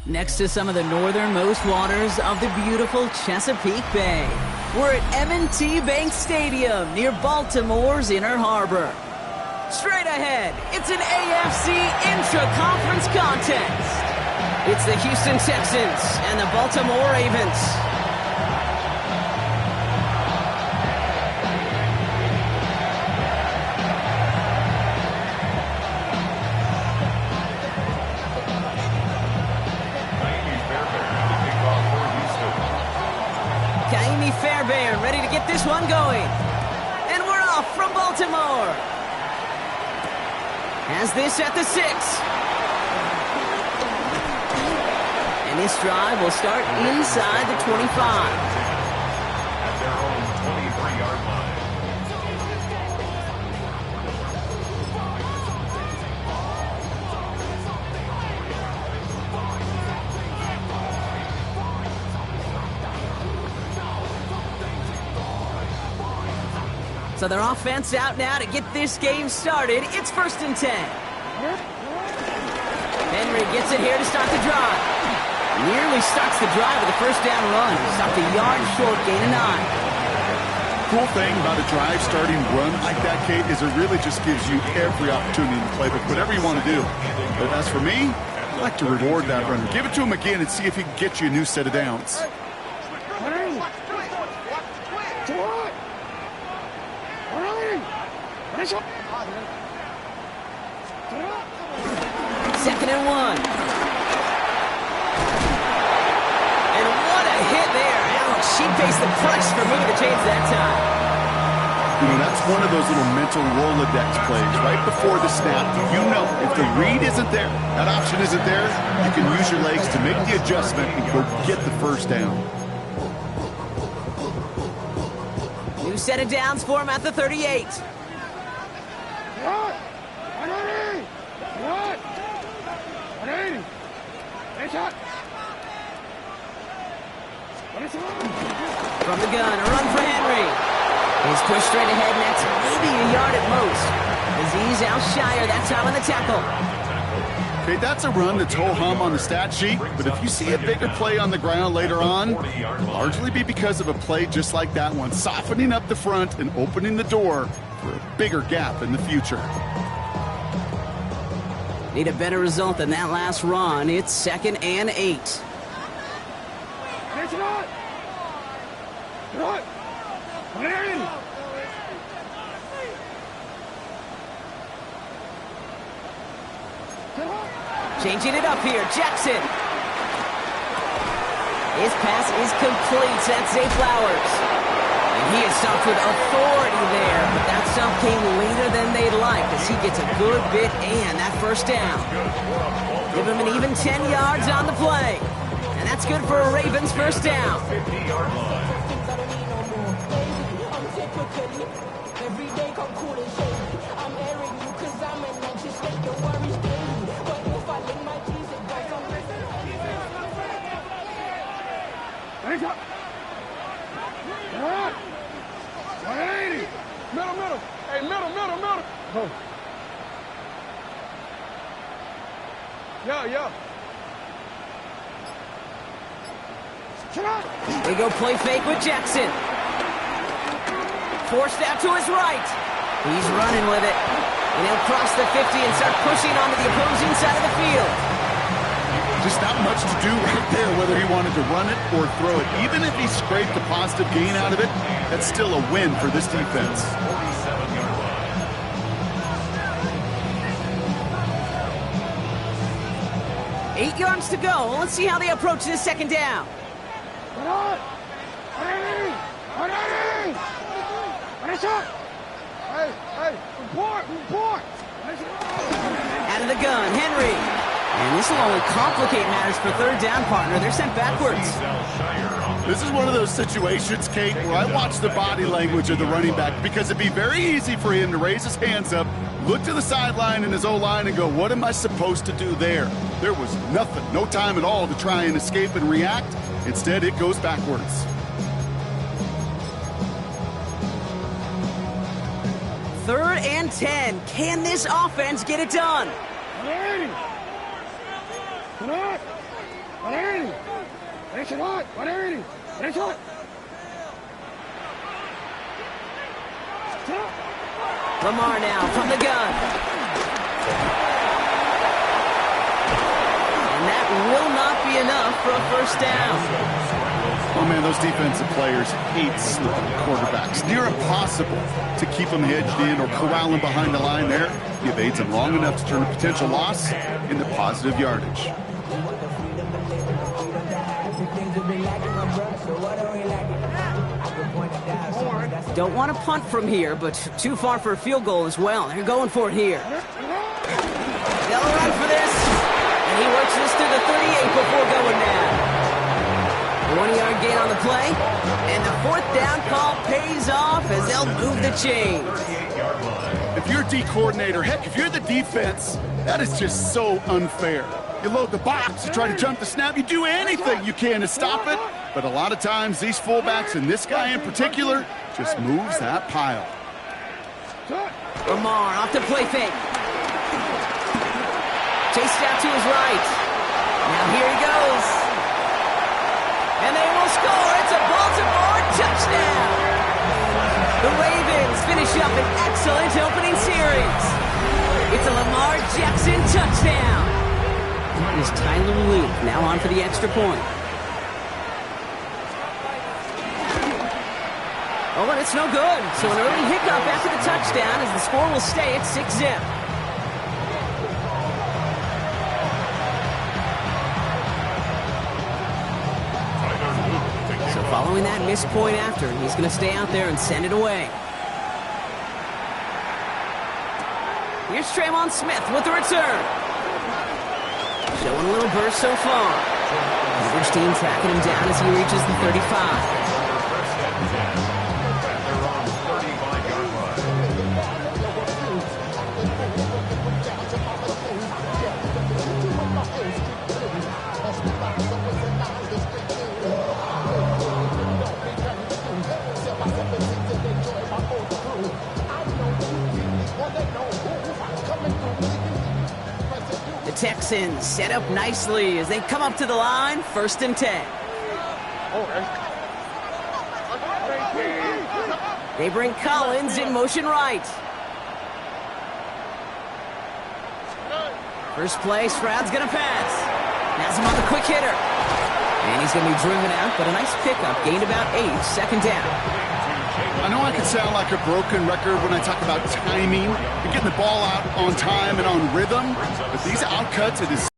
Next to some of the northernmost waters of the beautiful Chesapeake Bay, we're at M&T Bank Stadium near Baltimore's Inner Harbor. Straight ahead, it's an AFC intra-conference contest. It's the Houston Texans and the Baltimore Ravens. Ready to get this one going. And we're off from Baltimore. Has this at the 6. And this drive will start inside the 25. At their own 23-yard line. So their offense out now to get this game started. It's 1st and 10. Henry gets it here to start the drive. Nearly starts the drive with a first down run. Stopped a yard short, gain of 9. Cool thing about a drive starting run like that, Kate, is it really just gives you every opportunity in the playbook, whatever you want to do. But as for me, I like to reward that runner. Give it to him again and see if he can get you a new set of downs. Second and 1. And what a hit there. Ouch, she faced the price for moving the chains that time. You know, that's one of those little mental Rolodex plays. Right before the snap, you know if the read isn't there, that option isn't there, you can use your legs to make the adjustment and go get the first down. New set of downs for him at the 38. From the gun, a run for Henry. He's pushed straight ahead, and that's maybe a yard at most. Aziz Al-Shire that time on the tackle. Okay, that's a run that's ho-hum on the stat sheet, but if you see a bigger play on the ground later on, it'll largely be because of a play just like that one, softening up the front and opening the door for a bigger gap in the future. Need a better result than that last run. It's 2nd and 8. Changing it up here, Jackson. His pass is complete. That's Zay Flowers. And he is stopped with authority there, but that stop came later than they'd like as he gets a good bit and that first down. Give him an even 10 yards on the play. And that's good for a Ravens first down. 50-yard line. Middle. Hey, middle. Oh. Yeah. They go play fake with Jackson. Forced out to his right. He's running with it. And he'll cross the 50 and start pushing onto the opposing side of the field. Just not much to do right there, whether he wanted to run it or throw it. Even if he scraped a positive gain out of it, that's still a win for this defense. 47-yard line. 8 yards to go. Let's see how they approach this second down. Hey, report. Out of the gun, Henry. And this will only complicate matters for third down, partner. They're sent backwards. This is one of those situations, Kate, where I watch the body language of the running back because it'd be very easy for him to raise his hands up, look to the sideline in his O-line and go, what am I supposed to do there? There was nothing, no time at all to try and escape and react. Instead, it goes backwards. Third and 10. Can this offense get it done? Lamar now from the gun. And that will not be enough for a first down. Oh, man, those defensive players hate slipping quarterbacks. Near impossible to keep them hedged in or corral them behind the line there. He evades them long enough to turn a potential loss into positive yardage. Don't want to punt from here, but too far for a field goal as well. They're going for it here. They'll run for this. And he works this to the 38 before going down. 1-yard gain on the play, and the fourth down call pays off as they'll move the chains. If you're a D coordinator, heck, if you're the defense, that is just so unfair. You load the box, you try to jump the snap, you do anything you can to stop it, but a lot of times these fullbacks, and this guy in particular, just moves that pile. Lamar off the play fake. Chased out to his right. Now here he goes. And they will score. It's a Baltimore touchdown. The Ravens finish up an excellent opening series. It's a Lamar Jackson touchdown. Is Tyler Luke now on for the extra point. Oh, but it's no good. So an early hiccup after the touchdown as the score will stay at 6-zip. So following that missed point after, he's going to stay out there and send it away. Here's Tremon Smith with the return. Showing a little burst so far. Coverage team tracking him down as he reaches the 35. The Texans set up nicely as they come up to the line, 1st and 10. They bring Collins in motion right. First play, Stroud's going to pass. Has him on the quick hitter. And he's going to be driven out, but a nice pickup. Gained about 8, 2nd down. I know I can sound like a broken record when I talk about timing and getting the ball out on time and on rhythm, but these outcuts, it is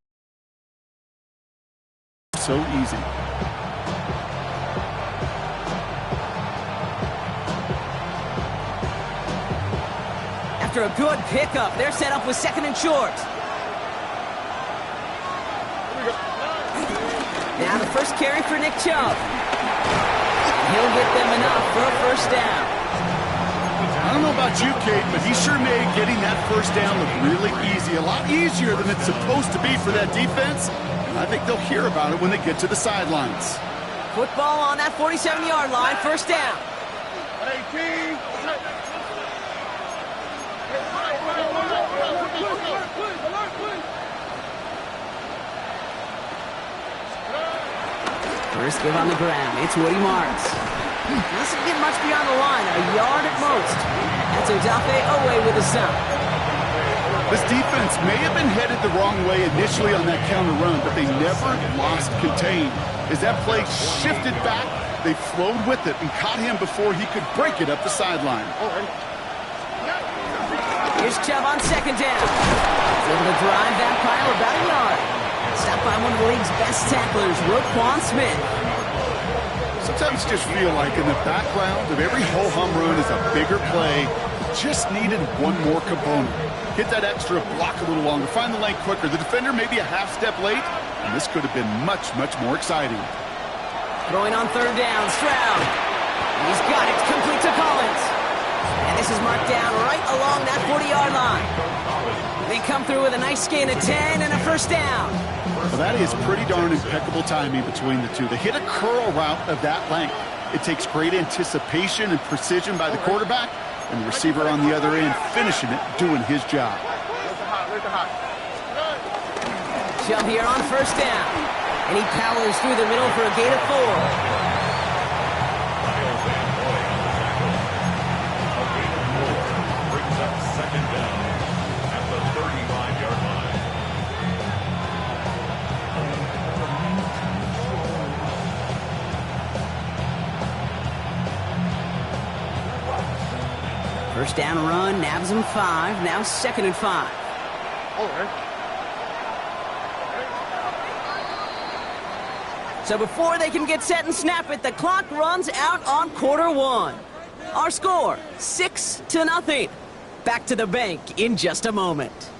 so easy. After a good pickup, they're set up with 2nd and short. Now the first carry for Nick Chubb. He'll get them enough for a 1st down. I don't know about you, Kate, but he sure made getting that 1st down look really easy. A lot easier than it's supposed to be for that defense. And I think they'll hear about it when they get to the sidelines. Football on that 47-yard line, 1st down. First give on the ground, it's Woody Marks. Doesn't get much beyond the line, a yard at most. That's Odafe Owe with a stop. This defense may have been headed the wrong way initially on that counter run, but they never lost contain. As that play shifted back, they flowed with it and caught him before he could break it up the sideline. Here's Chubb on 2nd down. He's able to drive that pile about a yard. Stopped by one of the league's best tacklers, Roquan Smith. Sometimes just feel like in the background of every ho-hum run is a bigger play. Just needed one more component. Hit that extra block a little longer, find the lane quicker. The defender may be a half step late, and this could have been much, much more exciting. Throwing on 3rd down, Stroud. He's got it, complete to Collins. And this is marked down right along that 40-yard line. They come through with a nice gain of 10 and a 1st down. Well, that is pretty darn impeccable timing between the two. They hit a curl route of that length. It takes great anticipation and precision by the quarterback, and the receiver on the other end finishing it, doing his job. Chubb here on 1st down. And he powers through the middle for a gain of 4. Brings up second down at the 35-yard line. First down run, nabs him 5. Now 2nd and 5. All right. So before they can get set and snap it, the clock runs out on quarter 1. Our score, 6-0. Back to the bank in just a moment.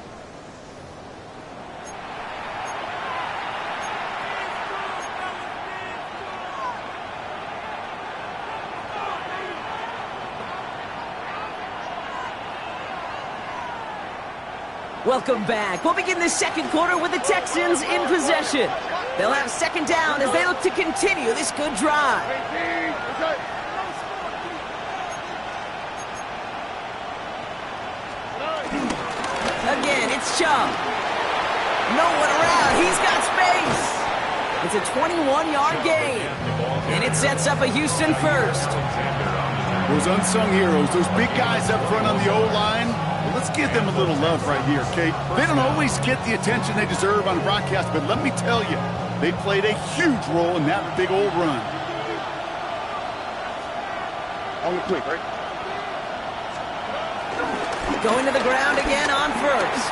Welcome back. We'll begin the second quarter with the Texans in possession. They'll have second down as they look to continue this good drive. Again, it's Chubb. No one around. He's got space. It's a 21-yard gain. And it sets up a Houston first. Those unsung heroes, those big guys up front on the O-line, well, let's give them a little love right here, Kate. They don't always get the attention they deserve on broadcast, but let me tell you, they played a huge role in that big old run. On the quick, right? Going to the ground again on first.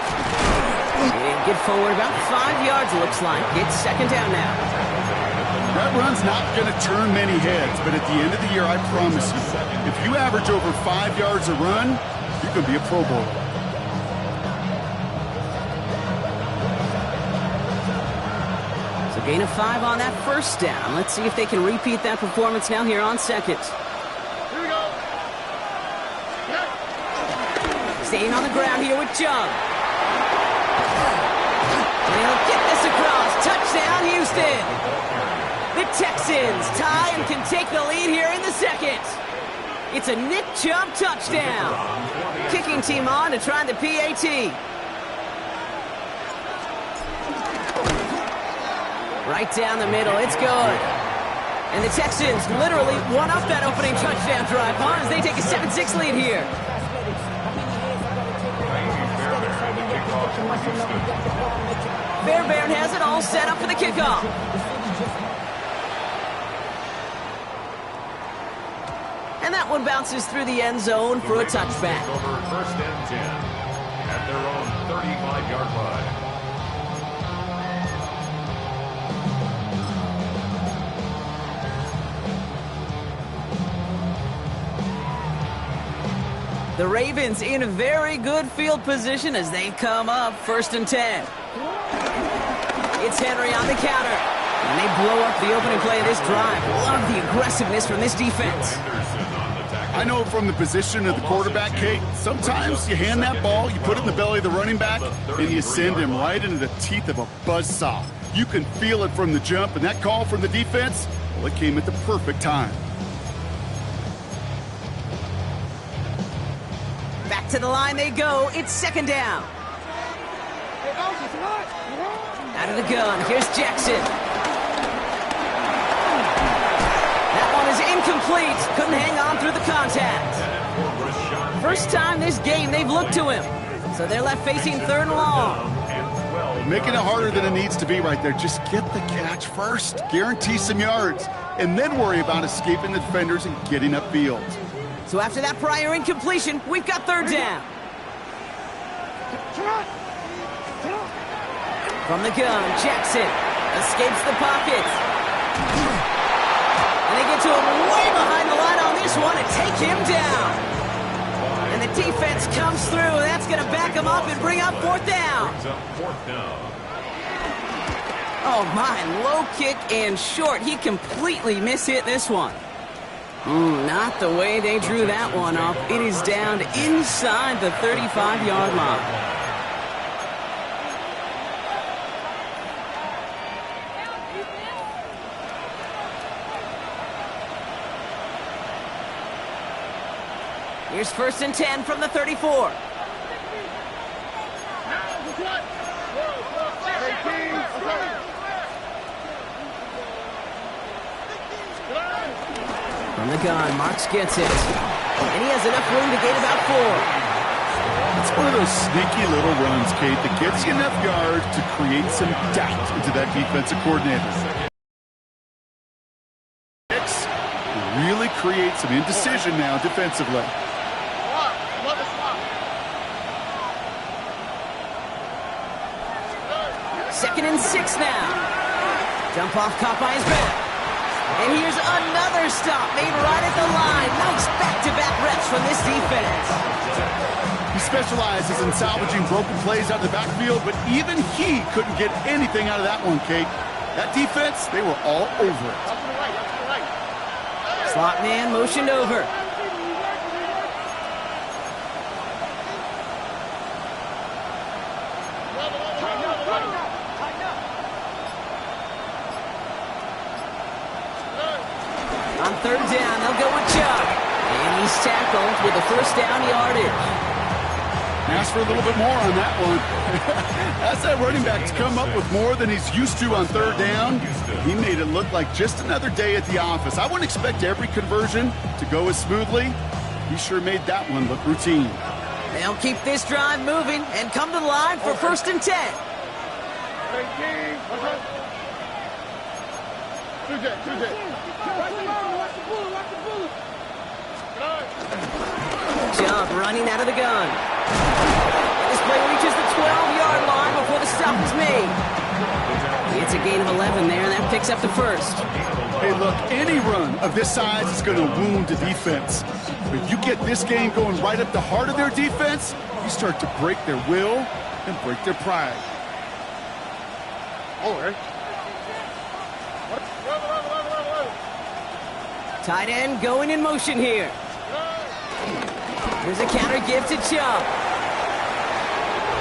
And get forward about 5 yards, looks like. It's second down now. That run's not going to turn many heads, but at the end of the year, I promise you, if you average over 5 yards a run, you can be a Pro Bowler. So gain of 5 on that first down. Let's see if they can repeat that performance now here on second. Here we go. Staying on the ground here with Chubb. And he'll get this across. Touchdown, Houston. The Texans tie and can take the lead here in the second. It's a Nick Chubb touchdown. Kicking team on to try the PAT. Right down the middle. It's good. And the Texans literally won up that opening touchdown drive, as they take a 7-6 lead here. Fairbairn has it all set up for the kickoff. And that one bounces through the end zone for a touchback. Over first and 10 at their own 35-yard line. The Ravens in a very good field position as they come up first and 10. It's Henry on the counter. And they blow up the opening play of this drive. Love the aggressiveness from this defense. I know from the position of the quarterback, Kate, sometimes you hand that ball, you put it in the belly of the running back, and you send him right into the teeth of a buzzsaw. You can feel it from the jump, and that call from the defense, well, it came at the perfect time. Back to the line they go. It's second down. Out of the gun. Here's Jackson. That one is incomplete. Couldn't hang on through the contact. First time this game they've looked to him. So they're left facing third and long. Making it harder than it needs to be right there. Just get the catch first. Guarantee some yards. And then worry about escaping the defenders and getting upfield. So after that prior incompletion, we've got third down. From the gun, Jackson escapes the pocket. And they get to him way behind the line on this one and take him down. And the defense comes through. That's going to back him up and bring up fourth down. Oh, my, low kick and short. He completely mishit this one. Not the way they drew that one up. It is down inside the 35-yard line. Here's first and 10 from the 34. From the gun, Marks gets it. And he has enough room to gain about 4. It's one of those sneaky little runs, Kate, that gets you enough yards to create some doubt into that defensive coordinator. Really create some indecision now defensively. Second and 6 now. Jump off caught by his back. And here's another stop made right at the line. Nice back-to-back reps from this defense. He specializes in salvaging broken plays out of the backfield, but even he couldn't get anything out of that one, Kate. That defense, they were all over it. Slot man motioned over. On third down, they'll go with Chubb. And he's tackled with a first down yardage. Ask for a little bit more on that one. That's that running back to come up with more than he's used to on third down. He made it look like just another day at the office. I wouldn't expect every conversion to go as smoothly. He sure made that one look routine. They'll keep this drive moving and come to the line for first and 10. Chubb running out of the gun. This play reaches the 12-yard line before the stop is made. It's a gain of 11 there, and that picks up the first. Hey, look, any run of this size is going to wound the defense. If you get this game going right up the heart of their defense, you start to break their will and break their pride. Tight end going in motion here. There's a counter give to Chubb.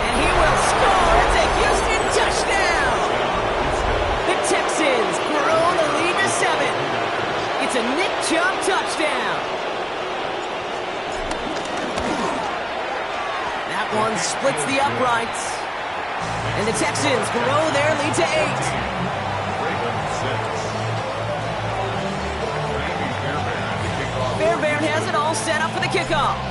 And he will score. It's a Houston touchdown. The Texans grow the lead to 7. It's a Nick Chubb touchdown. That one splits the uprights. And the Texans grow their lead to 8. Fairbairn has it all set up for the kickoff.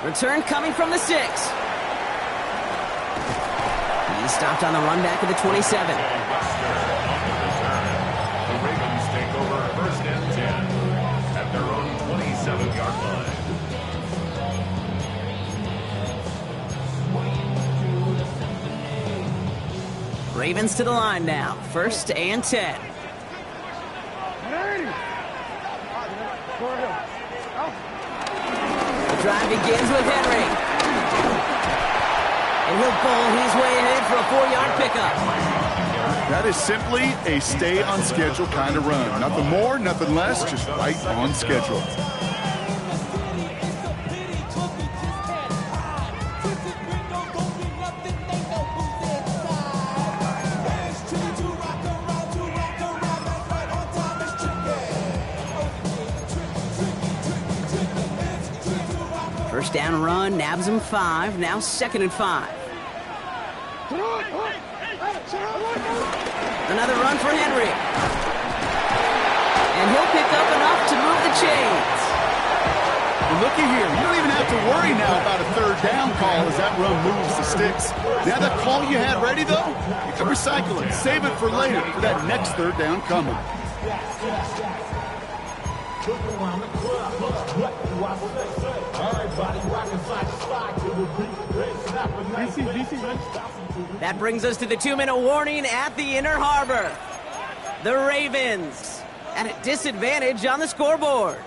Return coming from the 6. He's stopped on the run back of the 27. The Ravens take over first and 10 at their own 27-yard line. Ravens to the line now. First and 10. The drive begins with Henry. And he'll bowl his way ahead for a 4-yard pickup. That is simply a stay-on-schedule kind of run. Nothing more, nothing less, just right on schedule. First down run, nabs him 5, now second and 5. Another run for Henry. And he'll pick up enough to move the chains. And looky here, you don't even have to worry now about a third down call as that run moves the sticks. Now that call you had ready, though, you can recycle it, save it for later, for that next third down coming. That brings us to the 2-minute warning at the Inner Harbor. The Ravens at a disadvantage on the scoreboard.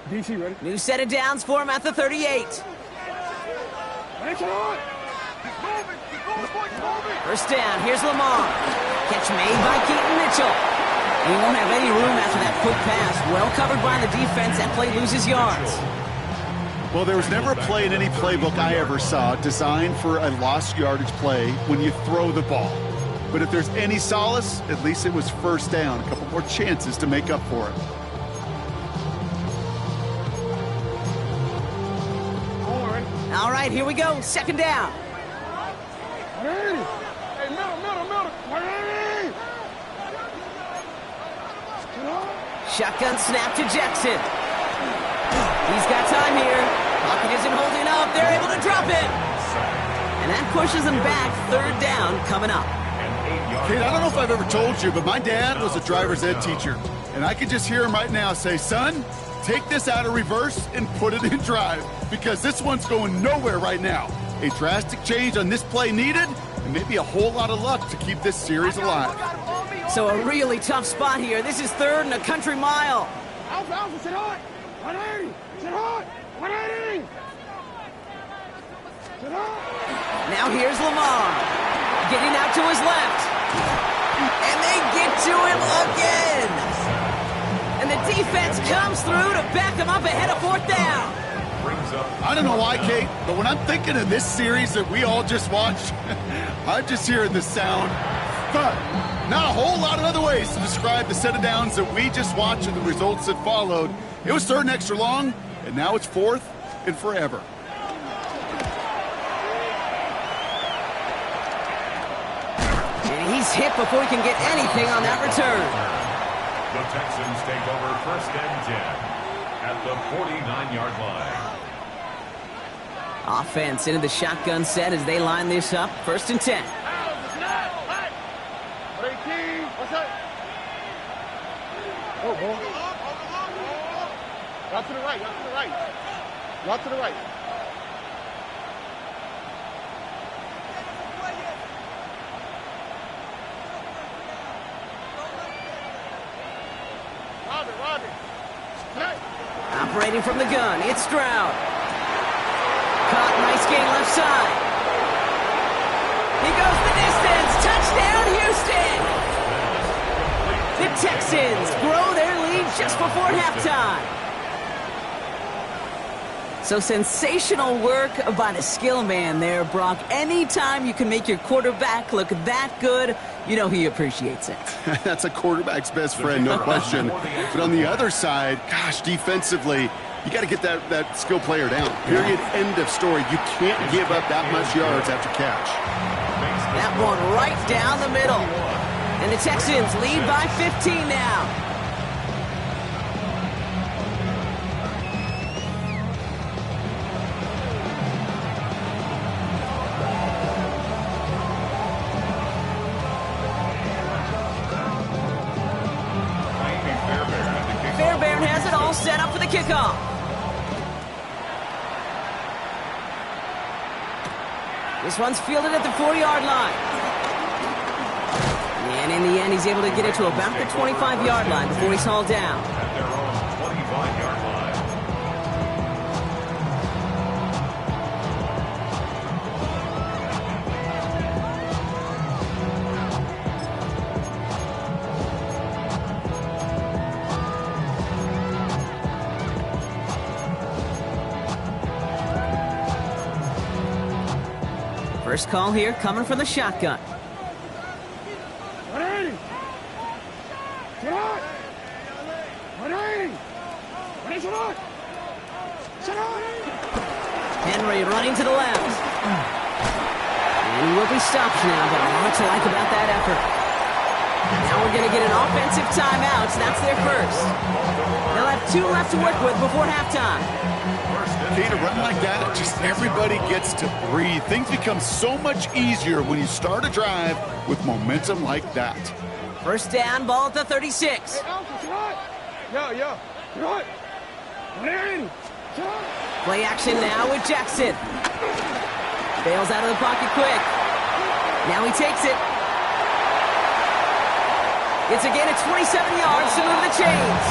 DC, ready? New set of downs for him at the 38. First down, here's Lamar. Catch made by Keaton Mitchell. He won't have any room after that quick pass. Well covered by the defense. That play loses yards. Well, there was never a play in any playbook I ever saw designed for a lost yardage play when you throw the ball. But if there's any solace, at least it was first down. A couple more chances to make up for it. All right, here we go. Second down. Hey, middle. Shotgun snap to Jackson. He's got time here. Pocket isn't holding up. They're able to drop it. And that pushes them back. Third down coming up. Kate, I don't know if I've ever told you, but my dad was a driver's ed teacher. And I can just hear him right now say, son, take this out of reverse and put it in drive, because this one's going nowhere right now. A drastic change on this play needed, and maybe a whole lot of luck to keep this series alive. So a really tough spot here. This is third and a country mile. Alpha, sit hot. 180. Sit hot. 180. Sit hot. Now here's Lamar. Getting out to his left. And they get to him again. And the defense comes through to back him up ahead of fourth down. I don't know why, Kate, but when I'm thinking of this series that we all just watched, I'm just hearing the sound. But not a whole lot of other ways to describe the set of downs that we just watched and the results that followed. It was third and extra long, and now it's fourth and forever. And he's hit before he can get anything on that return. The Texans take over first and 10 at the 49-yard line. Offense into the shotgun set as they line this up. First and 10. What's that? Oh, boy. Out to the right. Out to the right. Robbie. Operating from the gun, it's Stroud. Caught, nice gain left side. He goes the distance. Touchdown, Houston! The Texans grow their lead just before halftime. So sensational work by the skill man there, Brock. Anytime you can make your quarterback look that good, you know he appreciates it. That's a quarterback's best friend, no question. But on the other side, gosh, defensively, you got to get that skill player down. Period. End of story. You can't give up that much yards after catch. That one right down the middle. And the Texans lead by 15 now. Fairbairn has it all set up for the kickoff. This one's fielded at the 40-yard line. And in the end, he's able to get it to about the 25-yard line before he's hauled down. At their own 25-yard line. First call here coming from the shotgun. 180. Sit hot. 180. Sit hot. Henry running to the left. And he will be stopped now, but what to like about that effort. Now we're going to get an offensive timeout. So that's their first. They'll have 2 left to work with before halftime. Okay, to run like that, just everybody gets to breathe. Things become so much easier when you start a drive with momentum like that. First down, ball at the 36. Hey, Alpha, sit hot. Yo. Sit hot. 180. Sit hot. Play action now with Jackson. Bails out of the pocket quick. Now he takes it. It's again at 27 yards to move the chains.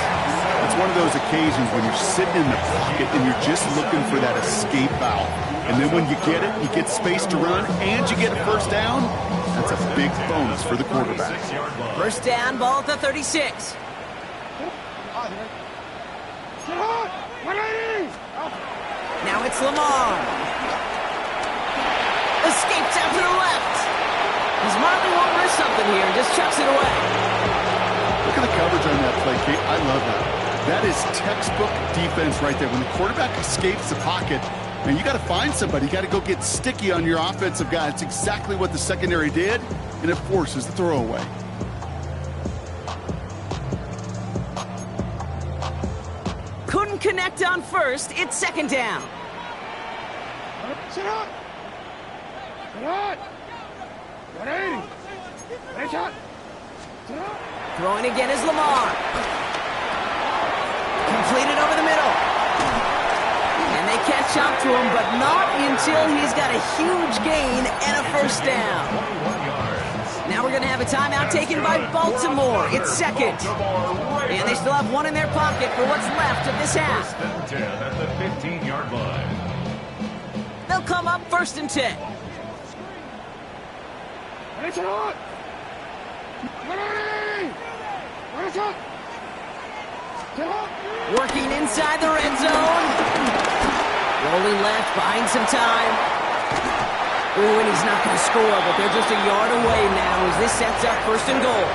It's one of those occasions when you're sitting in the pocket and you're just looking for that escape valve. And then when you get it, you get space to run, and you get a first down. That's a big bonus for the quarterback. First down, ball at the 36. Sit hot. 180. Now it's Lamar. Escapes out to the left. He's Marley won't risk something here and just chucks it away. Look at the coverage on that play, Kate. I love that. That is textbook defense right there. When the quarterback escapes the pocket, man, you got to find somebody. You got to go get sticky on your offensive guy. It's exactly what the secondary did, and it forces the throwaway. Couldn't connect on first. It's second down. Sit up. Sit up. 180. Hey, shot. Sit up. Throwing again is Lamar. Completed over the middle. And they catch up to him, but not until he's got a huge gain and a first down. Now we're going to have a timeout taken by Baltimore. It's second. And they still have one in their pocket for what's left of this half. First and 10 at the 15-yard line. They'll come up first and 10. Hey, shot. 180. Hey, shot. Sit up. Working inside the red zone. Rolling left, buying some time. Ooh, and he's not going to score, but they're just a yard away now as this sets up first and goal.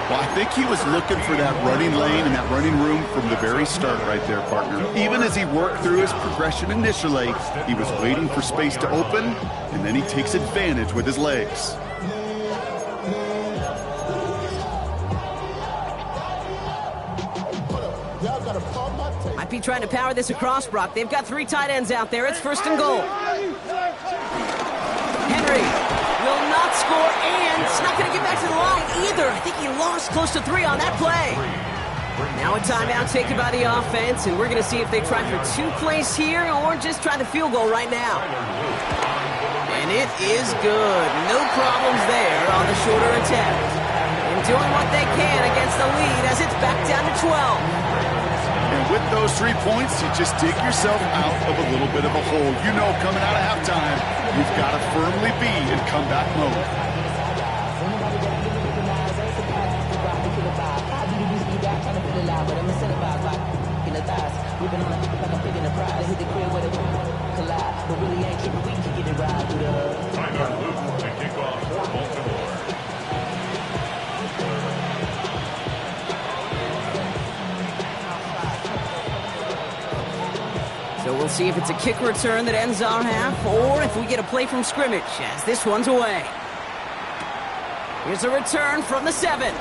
Well, I think he was looking for that running lane and that running room from the very start right there, partner. Even as he worked through his progression initially, he was waiting for space to open, and then he takes advantage with his legs. Might be trying to power this across, Brock. They've got three tight ends out there. It's first and goal. Henry will not score, and it's not going to get back to the line either. I think he lost close to 3 on that play. Now a timeout taken by the offense, and we're going to see if they try for 2 plays here or just try the field goal right now. And it is good. No problems there on the shorter attempt. And doing what they can against the lead as it's back down to 12. And with those 3 points, you just dig yourself out of a little bit of a hole. You know, coming out of halftime, you've got to firmly be in comeback mode. Tyler Luke to kick off for Baltimore. So we'll see if it's a kick return that ends our half, or if we get a play from scrimmage, as this one's away. Here's a return from the 7.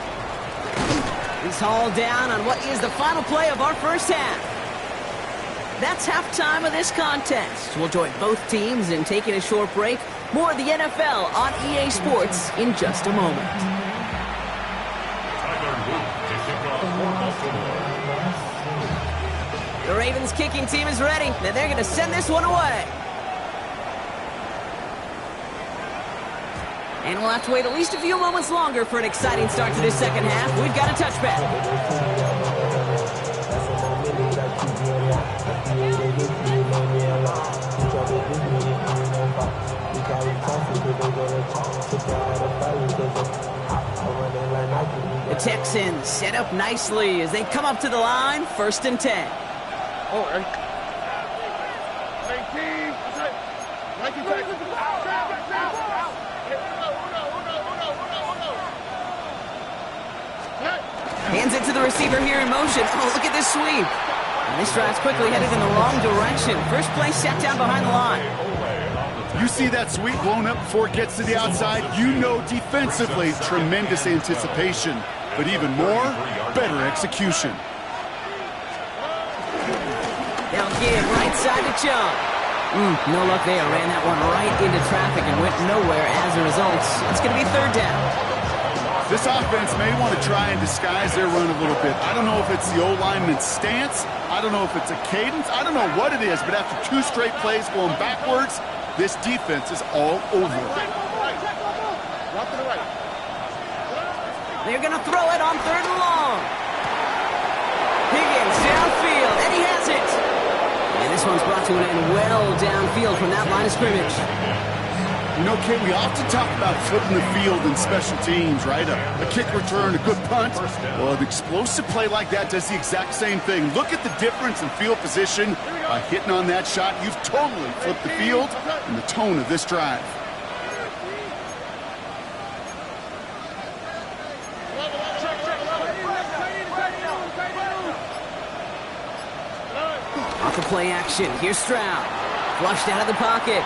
He's hauled down on what is the final play of our first half. That's halftime of this contest. We'll join both teams in taking a short break. More of the NFL on EA Sports in just a moment. Tyler Luke to kick off for Baltimore. The Ravens kicking team is ready, and they're going to send this one away. And we'll have to wait at least a few moments longer for an exciting start to this second half. We've got a touchback. The Texans set up nicely as they come up to the line, first and 10. Oh, 19. Hands it to the receiver here in motion. Oh, look at this sweep. And this drive's quickly headed in the wrong direction. First play set down behind the line. You see that sweep blown up before it gets to the outside, you know defensively, tremendous anticipation. But even more, better execution. They'll give right side to Chung. No luck there. Ran that one right into traffic and went nowhere as a result. It's going to be third down. This offense may want to try and disguise their run a little bit. I don't know if it's the O-lineman's stance. I don't know if it's a cadence. I don't know what it is, but after 2 straight plays going backwards, this defense is all over it. They're going to throw it on third and long. Higgins downfield, and he has it. And this one's brought to an end well downfield from that line of scrimmage. You know, Kate, we often talk about flipping the field in special teams, right? A kick return, a good punt. Well, an explosive play like that does the exact same thing. Look at the difference in field position. By hitting on that shot, you've totally flipped the field and the tone of this drive. Off the play action, here's Stroud. Flushed out of the pocket.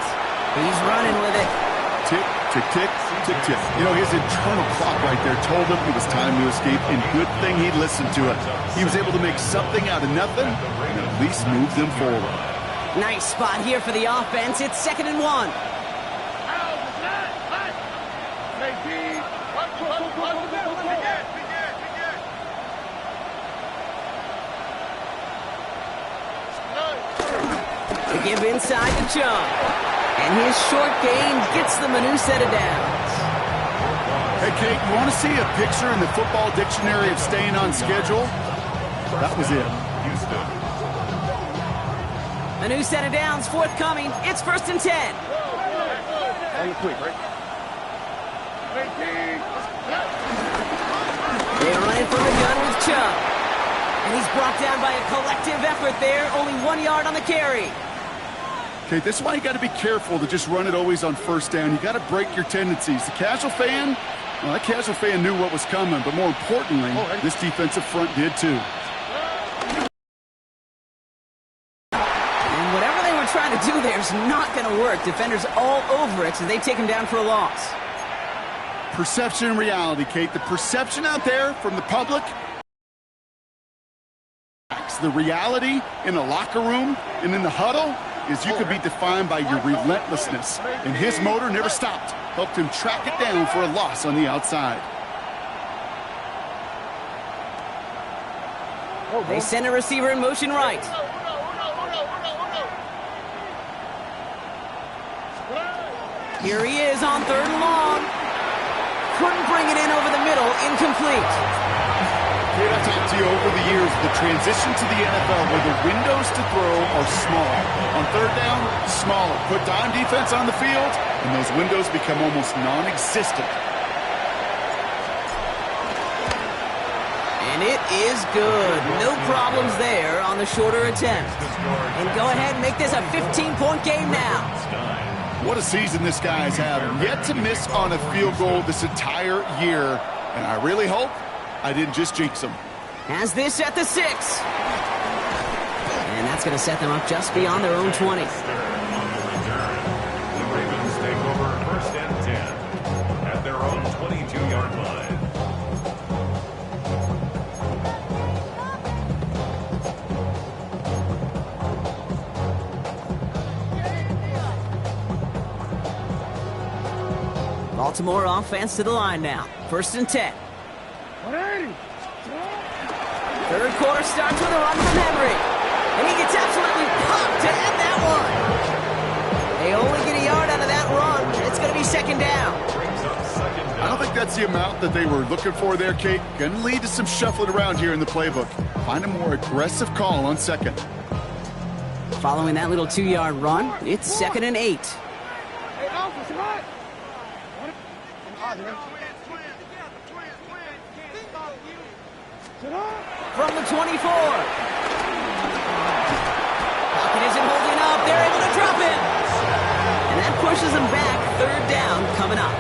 He's running with it. Tick, tick, tick, tick, tick. You know, his internal clock right there told him it was time to escape, and good thing he listened to it. He was able to make something out of nothing and at least move them forward. Nice spot here for the offense. It's 2nd and 1. To give inside the Chubb. And his short gain gets them a new set of downs. Hey, Kate, you want to see a picture in the football dictionary of staying on schedule? That was it. A new set of downs forthcoming. It's 1st and 10. They're running from the gun with Chubb. And he's brought down by a collective effort there. Only 1 yard on the carry. Okay, this is why you got to be careful to just run it always on 1st down. You got to break your tendencies. The casual fan, well, that casual fan knew what was coming, but more importantly, this defensive front did too. And whatever they were trying to do there is not going to work. Defenders all over it, so they take him down for a loss. Perception and reality, Kate. The perception out there from the public, the reality in the locker room and in the huddle is you could be defined by your relentlessness. And his motor never stopped. Helped him track it down for a loss on the outside. They send a receiver in motion right. Here he is on 3rd and long. Couldn't bring it in over the middle. Incomplete. Kate, I've talked to you over the years, the transition to the NFL where the windows to throw are small. On 3rd down, smaller. Put dime defense on the field, and those windows become almost non-existent. And it is good. No problems there on the shorter attempt. And go ahead and make this a 15-point game now. What a season this guy's having. Yet to miss on a field goal this entire year. And I really hope I didn't just jinx him. Has this at the 6. And that's going to set them up just beyond their own 20. The Ravens take over 1st and 10 at their own 22-yard line. Baltimore offense to the line now. 1st and 10. 3rd quarter starts with a run from Henry. And he gets absolutely pumped to end that one. They only get a yard out of that run. It's going to be 2nd down. I don't think that's the amount that they were looking for there, Kate. Going to lead to some shuffling around here in the playbook. Find a more aggressive call on 2nd. Following that little 2-yard run, it's 2nd and 8. Hey, Alpha, what? From the 24. Pocket isn't holding up. They're able to drop him. And that pushes them back. 3rd down coming up.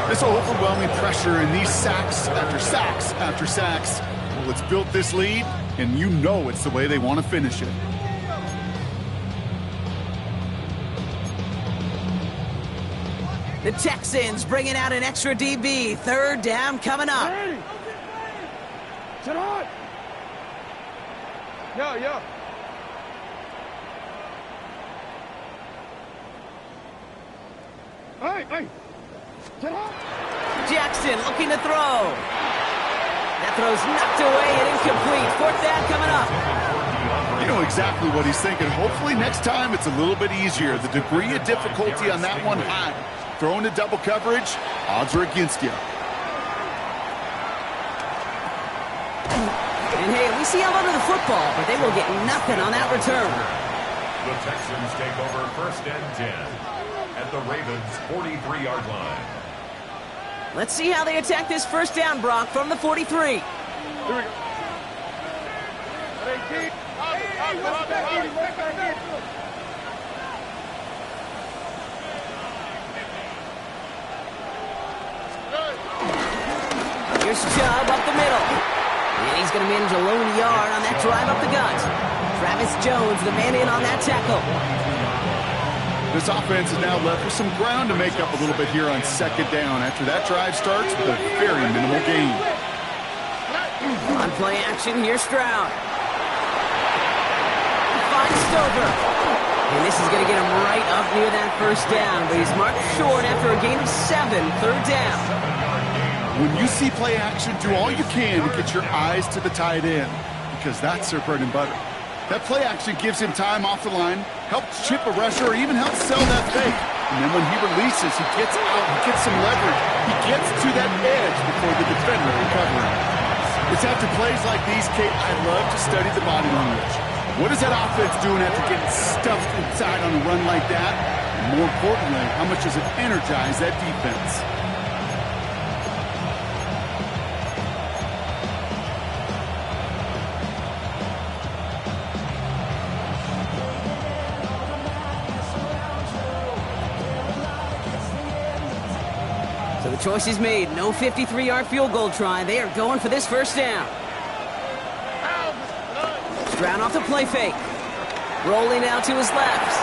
This overwhelming pressure and these sacks after sacks after sacks. Well, it's built this lead, and you know it's the way they want to finish it. The Texans bringing out an extra DB. 3rd down coming up. Sit on. Yo. Hey. Sit on. Jackson looking to throw. That throw's knocked away and incomplete. 4th down coming up. You know exactly what he's thinking. Hopefully next time it's a little bit easier. The degree of difficulty on that one high. Throwing to double coverage, odds are against you. And hey, we see how under the football, but they will get nothing on that return. The Texans take over 1st and 10. at the Ravens' 43-yard line. Let's see how they attack this first down, Brock, from the 43. Here we go. Here's Chubb up the middle. And he's going to manage a lone yard on that drive up the gut. Travis Jones, the man in on that tackle. This offense is now left with some ground to make up a little bit here on second down after that drive starts with a very minimal gain. On play action, here's Stroud. He finds Stover. And this is going to get him right up near that first down, but he's marked short after a gain of 7, third down. When you see play action, do all you can to get your eyes to the tight end, because that's their bread and butter. That play action gives him time off the line, helps chip a rusher, or even helps sell that fake. And then when he releases, he gets out, he gets some leverage. He gets to that edge before the defender recovering. It's after plays like these, Kate, I love to study the body language. What is that offense doing after getting stuffed inside on a run like that? And more importantly, how much does it energize that defense? So the choice is made. No 53-yard field goal try. They are going for this first down. Stroud off the play fake. Rolling out to his left.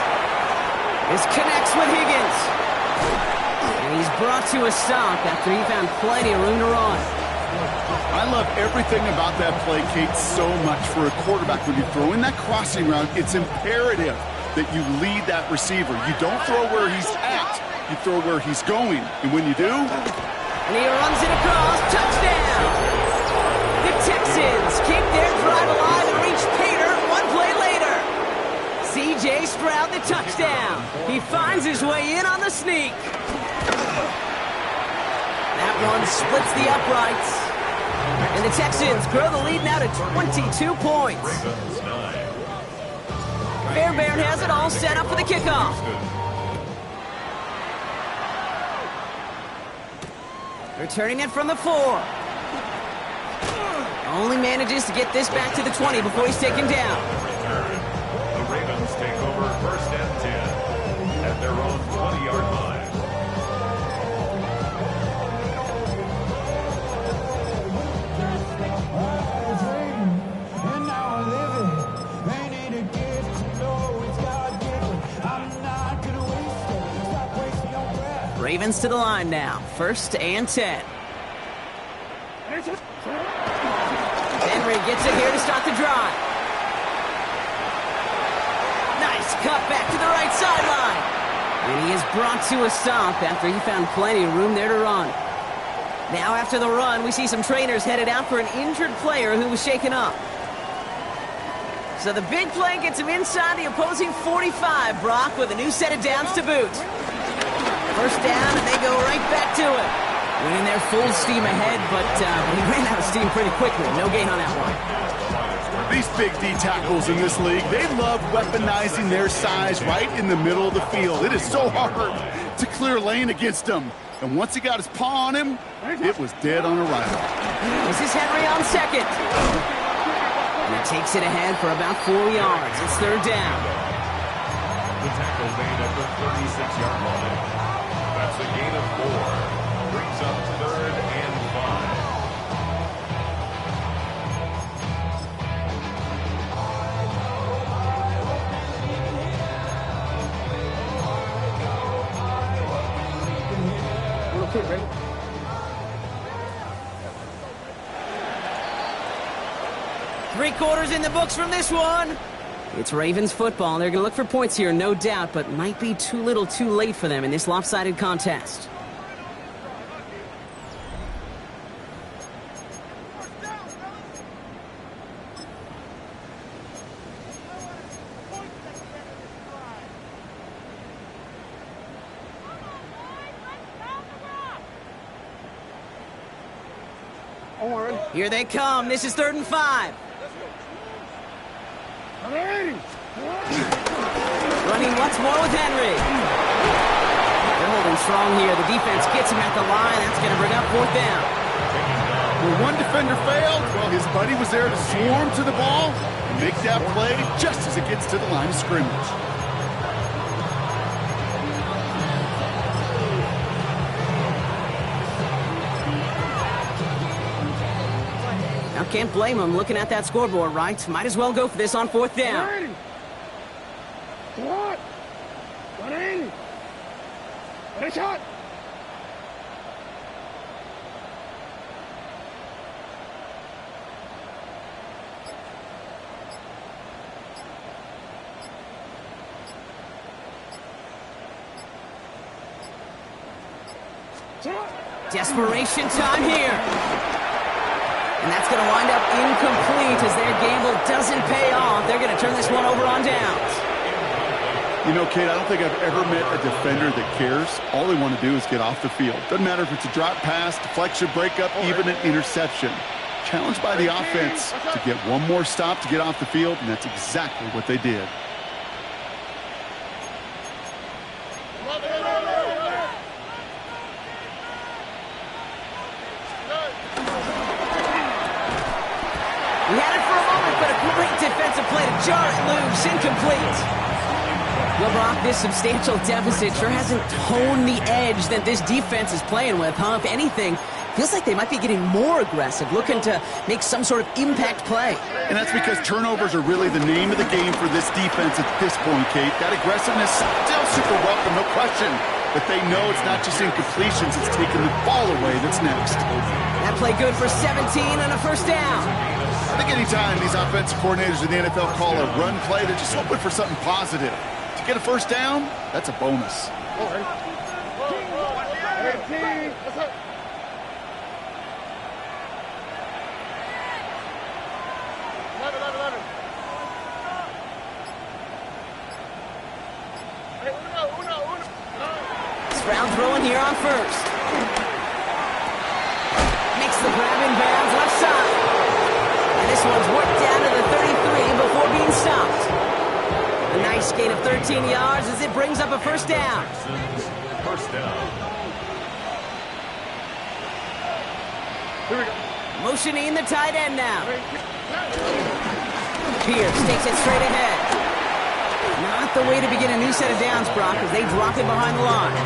This connects with Higgins. And he's brought to a stop after he found plenty of room to run. I love everything about that play, Kate, so much for a quarterback. When you throw in that crossing route, it's imperative that you lead that receiver. You don't throw where he's at. You throw where he's going. And when you do... And he runs it across. Touchdown! The Texans keep their drive alive and reach Pater one play later. C.J. Stroud, the touchdown. He finds his way in on the sneak. That one splits the uprights. And the Texans grow the lead now to 22 points. Fairbairn has it all set up for the kickoff. Returning it from the 4. Only manages to get this back to the 20 before he's taken down. The Ravens take over first and 10 at their own 20-yard line. Ravens to the line now. First and 10. Henry gets it here to start the drive. Nice cut back to the right sideline. And he is brought to a stop after he found plenty of room there to run. Now after the run, we see some trainers headed out for an injured player who was shaken up. So the big play gets him inside the opposing 45, Brock, with a new set of downs to boot. First down, and they go right back to it. Winning their full steam ahead, but he ran out of steam pretty quickly. No gain on that one. These big D tackles in this league, they love weaponizing their size right in the middle of the field. It is so hard to clear lane against them. And once he got his paw on him, it was dead on arrival. This is Henry on second. And he takes it ahead for about 4 yards. It's third down. The tackle made at the 36-yard line. That's a gain of 4. Brings up third and 5. Quick, ready? Three-quarters in the books from this one. It's Ravens football. They're going to look for points here, no doubt, but might be too little too late for them in this lopsided contest. Here they come. This is 3rd and 5. Running once more with Henry. holding strong here. The defense gets him at the line. That's going to bring up 4th down. Well, one defender failed. Well, his buddy was there to swarm to the ball and make that play just as it gets to the line of scrimmage. Now, can't blame him looking at that scoreboard, right? Might as well go for this on 4th down. What? 180. Ready, shot. Desperation time here. And that's going to wind up incomplete as their gamble doesn't pay off. They're going to turn this one over on downs. You know, Kate, I don't think I've ever met a defender that cares. All they want to do is get off the field. Doesn't matter if it's a drop pass, deflection, breakup, even an interception. Challenged by the offense to get one more stop to get off the field, and that's exactly what they did. We had it for a moment, but a great defensive play to jar it loose. Incomplete. Well, Brock, this substantial deficit sure hasn't honed the edge that this defense is playing with, huh? If anything, feels like they might be getting more aggressive, looking to make some sort of impact play. And that's because turnovers are really the name of the game for this defense at this point, Kate. That aggressiveness still super welcome, no question. But they know it's not just incompletions, it's taking the ball away that's next. That play good for 17 and a 1st down. I think anytime these offensive coordinators in the NFL call a run play, they're just hoping for something positive. To get a 1st down, that's a bonus. Stroud throwing here on 1st. Makes the grab in bounds left side. And this one's worked down to the 33 before being stopped. A nice gain of 13 yards as it brings up a 1st down. 1st down. Here we go. Motioning the tight end now. Pierce takes it straight ahead. Not the way to begin a new set of downs, Brock, as they drop it behind the line.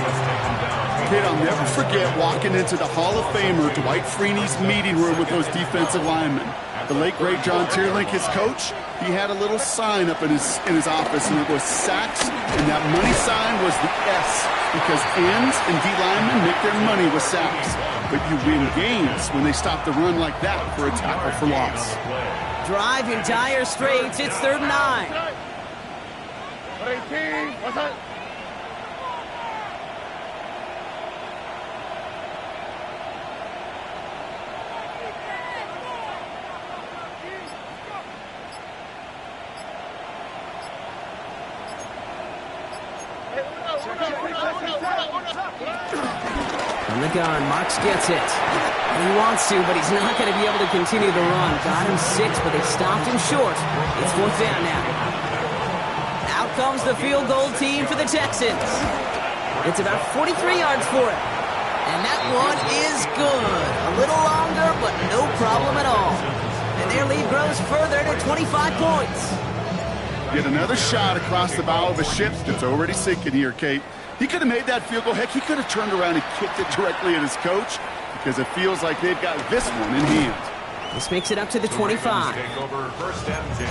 Kid, I'll never forget walking into the Hall of Famer Dwight Freeney's meeting room with those defensive linemen. The late, great John Tierlink, his coach, he had a little sign up in his office, and it was sacks, and that money sign was the S, because ends and D linemen make their money with sacks. But you win games when they stop the run like that for a tackle for loss. Drive in dire straits. It's 3rd and 9. 18. What's that? On the gun, Marks gets it. And he wants to, but he's not going to be able to continue the run. Got him 6, but they stopped him short. It's 4th down now. Out comes the field goal team for the Texans. It's about 43 yards for it. And that one is good. A little longer, but no problem at all. And their lead grows further to 25 points. Get another shot across the bow of a ship that's already sinking here, Kate. He could have made that field goal. Heck, he could have turned around and kicked it directly at his coach because it feels like they've got this one in hand. This makes it up to the 25. Take over 1st and 10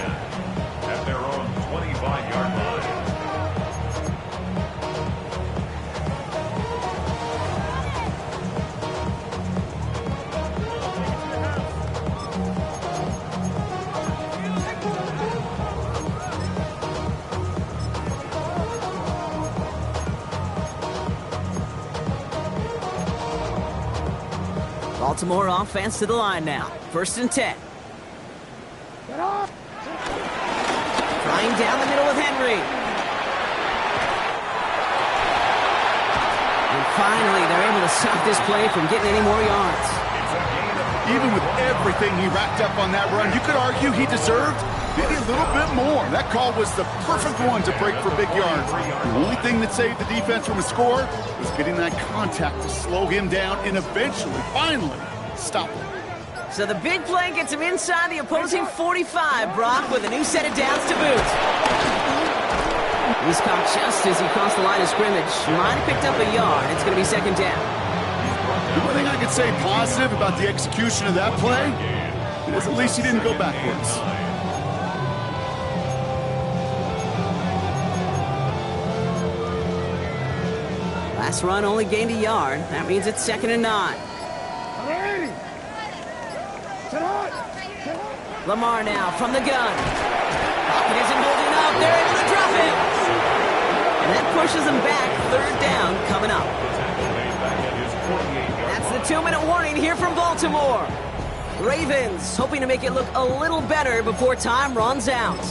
at their own 25-yard line. Baltimore offense to the line now. 1st and 10. Trying down the middle with Henry. And finally, they're able to stop this play from getting any more yards. Even with everything he racked up on that run, you could argue he deserved maybe a little bit more. That call was the perfect one to break for big yards. The only thing that saved the defense from a score was getting that contact to slow him down and eventually, finally, stop him. So the big play gets him inside the opposing 45, Brock, with a new set of downs to boot. He's caught just as he crossed the line of scrimmage. Might have picked up a yard. It's going to be second down. The only thing I could say positive about the execution of that play is at least he didn't go backwards. Last run only gained a yard. That means it's 2nd and 9. Lamar now from the gun. Pocket isn't holding up. They're able to drop it. And that pushes them back. 3rd down coming up. That's the 2-minute warning here from Baltimore. Ravens hoping to make it look a little better before time runs out.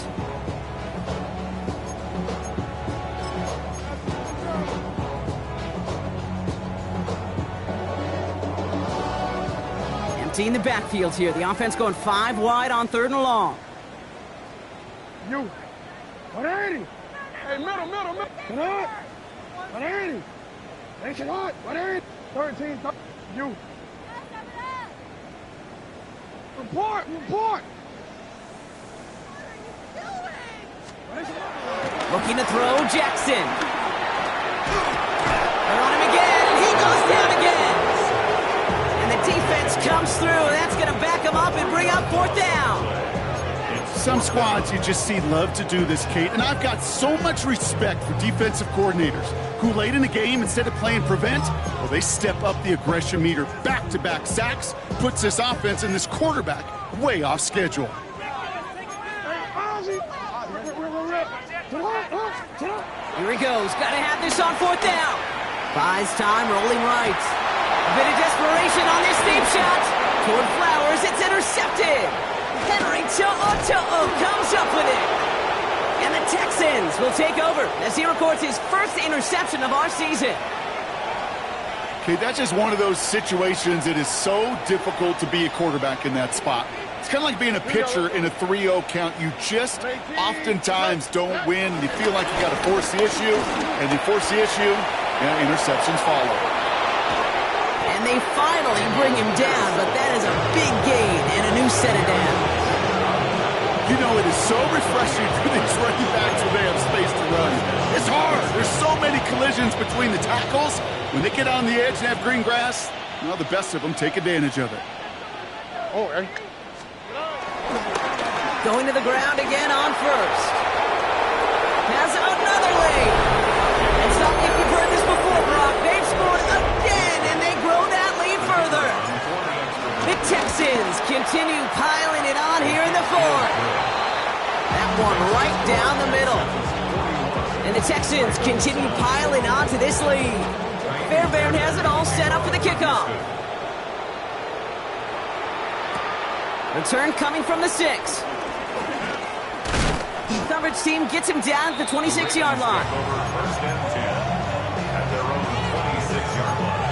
In the backfield here. The offense going 5 wide on 3rd and long. You. 180. Hey, middle. 180. They should hot. 180. 13. You. Report. Looking to throw Jackson. They're on him again. He goes down again. And the defense comes through. That's going to back him up and bring up 4th down. Some squads you just see love to do this, Kate, and I've got so much respect for defensive coordinators who late in the game, instead of playing prevent, well, they step up the aggression meter. Back-to-back sacks puts this offense and this quarterback way off schedule. Here he goes. Got to have this on 4th down. Buys time, rolling right. A bit of desperation on this deep shot. Toward Flowers, it's intercepted. Henry To'o comes up with it. And the Texans will take over as he records his first interception of our season. Okay, that's just one of those situations that is so difficult to be a quarterback in that spot. It's kind of like being a pitcher in a 3-0 count. You just oftentimes don't win. You feel like you got to force the issue, and you force the issue, and interceptions follow. And they finally bring him down, but that is a big gain and a new set of downs. You know, it is so refreshing for these running backs when they have space to run. It's hard. There's so many collisions between the tackles. When they get on the edge and have green grass, well, the best of them take advantage of it. Oh, hey. Going to the ground again on 1st. Has another lane. It's not like we've heard this before, Brock. They've scored again, and they grow that lead further. The Texans continue piling it on here in the 4th. That one right down the middle. And the Texans continue piling on to this lead. Fairbairn has it all set up for the kickoff. Return coming from the 6. Coverage team gets him down at the 26-yard line. First and 10 at their own 26-yard line.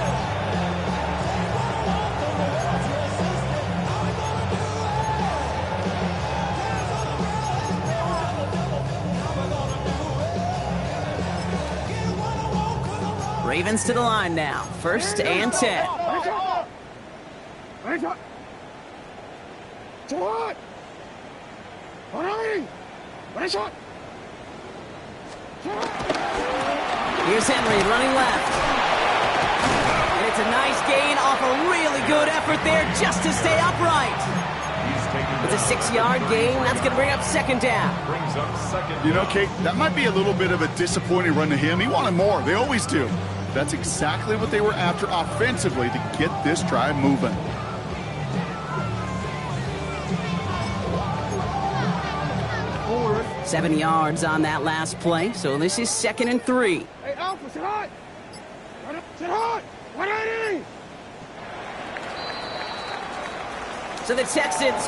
Ravens to the line now. 1st and 10. Here's Henry running left. And it's a nice gain off a really good effort there just to stay upright. It's a 6-yard gain. That's going to bring up 2nd down. You know, Kate, that might be a little bit of a disappointing run to him. He wanted more. They always do. That's exactly what they were after offensively to get this drive moving. Forward. 7 yards on that last play, so this is 2nd and 3. Hey, Alpha, sit hot. Sit hot. 180. So the Texans